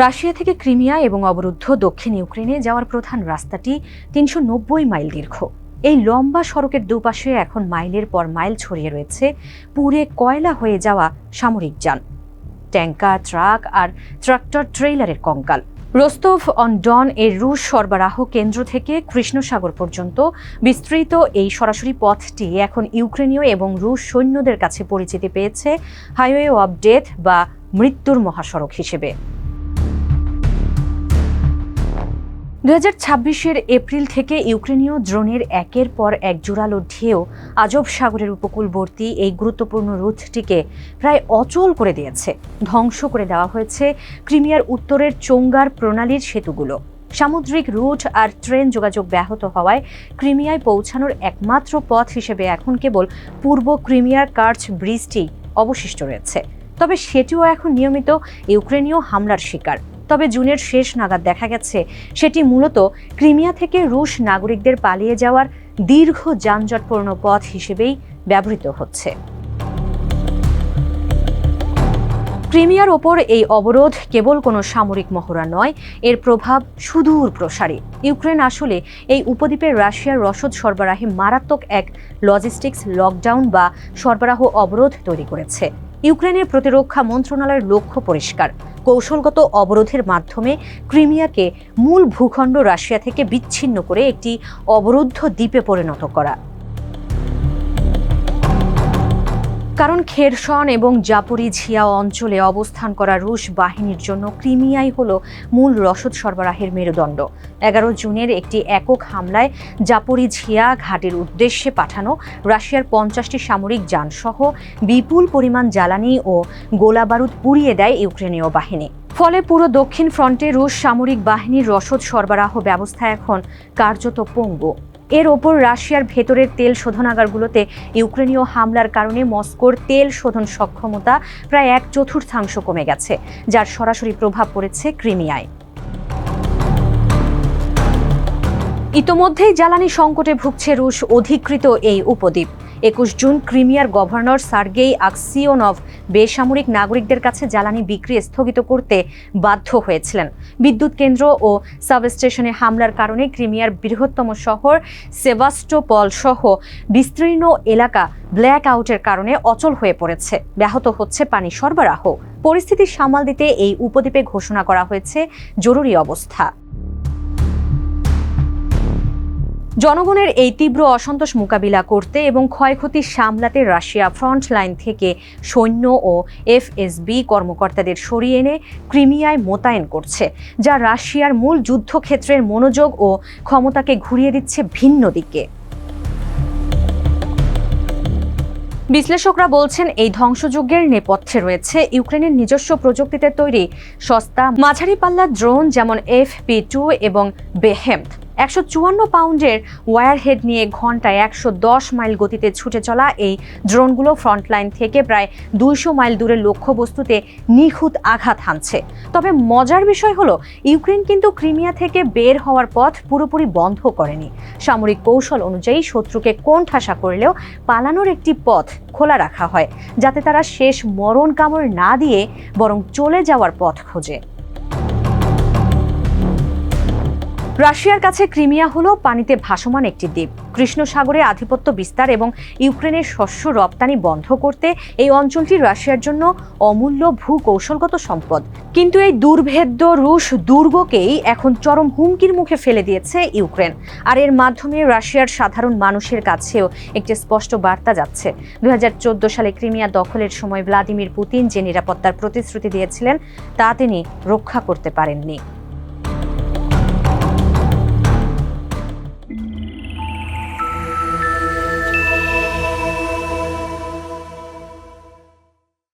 Russia থেকে Crimea এবং অবরুদ্ধ দক্ষিণ ইউক্রেনে যাওয়ার প্রধান রাস্তাটি ৩৯০ মাইল দীর্ঘ। এই লম্বা সড়কের দুপাশে এখন মাইলের পর মাইল ছড়িয়ে রয়েছে পুড়ে কয়লা হয়ে যাওয়া সামরিক যান, ট্যাঙ্কার, ট্রাক আর ট্রাক্টর ট্রেইলারের কঙ্কাল। রোস্তভ অন ডন এর রুশ সরবরাহ কেন্দ্র থেকে কৃষ্ণ সাগর পর্যন্ত বিস্তৃত এই সরাসরি পথটি এখন ইউক্রেনীয় এবং রুশ সৈন্যদের কাছে পরিচিতি পেয়েছে হাইওয়ে অফ ডেথ বা মৃত্যুর মহাসড়ক হিসেবে। 2026-এর এপ্রিল থেকে ইউক্রেনীয় ড্রোনের একের পর এক জোরালো ঢেউ আজব সাগরের উপকূলবর্তী এই গুরুত্বপূর্ণ রুটটিকে প্রায় অচল করে দিয়েছে। ধ্বংস করে দেওয়া হয়েছে ক্রিমিয়ার উত্তরের চোঙ্গার প্রণালীর সেতুগুলো। সামুদ্রিক রুট আর ট্রেন যোগাযোগ ব্যাহত হওয়ায় ক্রিমিয়ায় পৌঁছানোর একমাত্র পথ হিসেবে এখন কেবল পূর্ব ক্রিমিয়ার কার্চ ব্রিজটি অবশিষ্ট রয়েছে। তবে সেটিও এখন নিয়মিত ইউক্রেনীয় হামলার শিকার। তবে জুনের শেষ নাগাদ দেখা গেছে সেটি মূলত ক্রিমিয়া থেকে রুশ নাগরিকদের পালিয়ে যাওয়ার দীর্ঘ যানজটপূর্ণ পথ হিসেবেই ব্যবহৃত হচ্ছে। ক্রিমিয়ার ওপর এই অবরোধ কেবল কোনো সামরিক মহড়া নয়, এর প্রভাব সুদূর প্রসারী। ইউক্রেন আসলে এই উপদ্বীপে রাশিয়ার রসদ সরবরাহে মারাত্মক এক লজিস্টিক্স লকডাউন বা সরবরাহ অবরোধ তৈরি করেছে। ইউক্রেনের প্রতিরক্ষা মন্ত্রণালয়ের লক্ষ্য পরিষ্কার: কৌশলগত অবরোধের মাধ্যমে ক্রিমিয়াকে মূল ভূখণ্ড রাশিয়া থেকে বিচ্ছিন্ন করে একটি অবরুদ্ধ দ্বীপে পরিণত করা। কারণ খেরসন এবং জাপোরিঝিয়া অঞ্চলে অবস্থান করা রুশ বাহিনীর জন্য ক্রিমিয়াই হলো মূল রসদ সরবরাহের মেরুদণ্ড। 11 জুনের একটি একক হামলায় জাপোরিঝিয়া ঘাটের উদ্দেশ্যে পাঠানো রাশিয়ার 50টি সামরিক যানসহ বিপুল পরিমাণ জ্বালানি ও গোলাবারুদ পুড়িয়ে দেয় ইউক্রেনীয় বাহিনী। ফলে পুরো দক্ষিণ ফ্রন্টে রুশ সামরিক বাহিনীর রসদ সরবরাহ ব্যবস্থা এখন কার্যত পঙ্গু। এর ওপর রাশিয়ার ভেতরের তেল শোধনাগারগুলোতে ইউক্রেনীয় হামলার কারণে মস্কোর তেল শোধন সক্ষমতা প্রায় 1/4 কমে গেছে, যার সরাসরি প্রভাব পড়েছে ক্রিমিয়ায়। ইতোমধ্যেই জ্বালানি সংকটে ভুগছে রুশ অধিকৃত এই উপদ্বীপ। 21 জুন ক্রিমিয়ার গভর্নর সার্গেই আকসিওনভ বেসামরিক নাগরিকদের কাছে জ্বালানি বিক্রি স্থগিত করতে বাধ্য হয়েছিলেন। বিদ্যুৎ কেন্দ্র ও সাবস্টেশনে হামলার কারণে ক্রিমিয়ার বৃহত্তম শহর সেভাস্টোপল সহ বিস্তীর্ণ এলাকা ব্ল্যাক আউটের কারণে অচল হয়ে পড়েছে। ব্যাহত হচ্ছে পানি সরবরাহ। পরিস্থিতি সামাল দিতে এই উপদ্বীপে ঘোষণা করা হয়েছে জরুরি অবস্থা। জনগণের এই তীব্র অসন্তোষ মোকাবিলা করতে এবং ক্ষয়ক্ষতি সামলাতে রাশিয়া ফ্রন্ট লাইন থেকে সৈন্য ও এফএসবি কর্মকর্তাদের সরিয়ে এনে ক্রিমিয়ায় মোতায়েন করছে, যা রাশিয়ার মূল যুদ্ধক্ষেত্রের মনোযোগ ও ক্ষমতাকে ঘুরিয়ে দিচ্ছে ভিন্ন দিকে। বিশ্লেষকরা বলছেন এই ধ্বংসযজ্ঞের নেপথ্যে রয়েছে ইউক্রেনের নিজস্ব প্রযুক্তিতে তৈরি সস্তা মাঝারি পাল্লার ড্রোন, যেমন FP2 এবং বেহেমথ। 154 পাউন্ডের ওয়্যারহেড নিয়ে ঘন্টায় 110 মাইল গতিতে ছুটে চলা এই ড্রোনগুলো ফ্রন্টলাইন থেকে প্রায় 200 মাইল দূরের লক্ষ্যবস্তুতে নিখুঁত আঘাত হানছে। তবে মজার বিষয় হলো, ইউক্রেন কিন্তু ক্রিমিয়া থেকে বের হওয়ার পথ পুরোপুরি বন্ধ করেনি। সামরিক কৌশল অনুযায়ী শত্রুকে কোণঠাসা করলেও পালানোর একটি পথ খোলা রাখা হয়, যাতে তারা শেষ মরণ কামড় না দিয়ে বরং চলে যাওয়ার পথ খোঁজে। রাশিয়ার কাছে ক্রিমিয়া হলো পানিতে ভাসমান একটি দ্বীপ। কৃষ্ণ সাগরে আধিপত্য বিস্তার এবং ইউক্রেনের শস্য রপ্তানি বন্ধ করতে এই অঞ্চলটি রাশিয়ার জন্য অমূল্য ভূকৌশলগত সম্পদ। কিন্তু এই দুর্ভেদ্য রুশ দুর্গকেই এখন চরম হুমকির মুখে ফেলে দিয়েছে ইউক্রেন। আর এর মাধ্যমে রাশিয়ার সাধারণ মানুষের কাছেও একটি স্পষ্ট বার্তা যাচ্ছে। 2014 সালে ক্রিমিয়া দখলের সময় ভ্লাদিমির পুতিন যে নিরাপত্তার প্রতিশ্রুতি দিয়েছিলেন তা তিনি রক্ষা করতে পারেননি।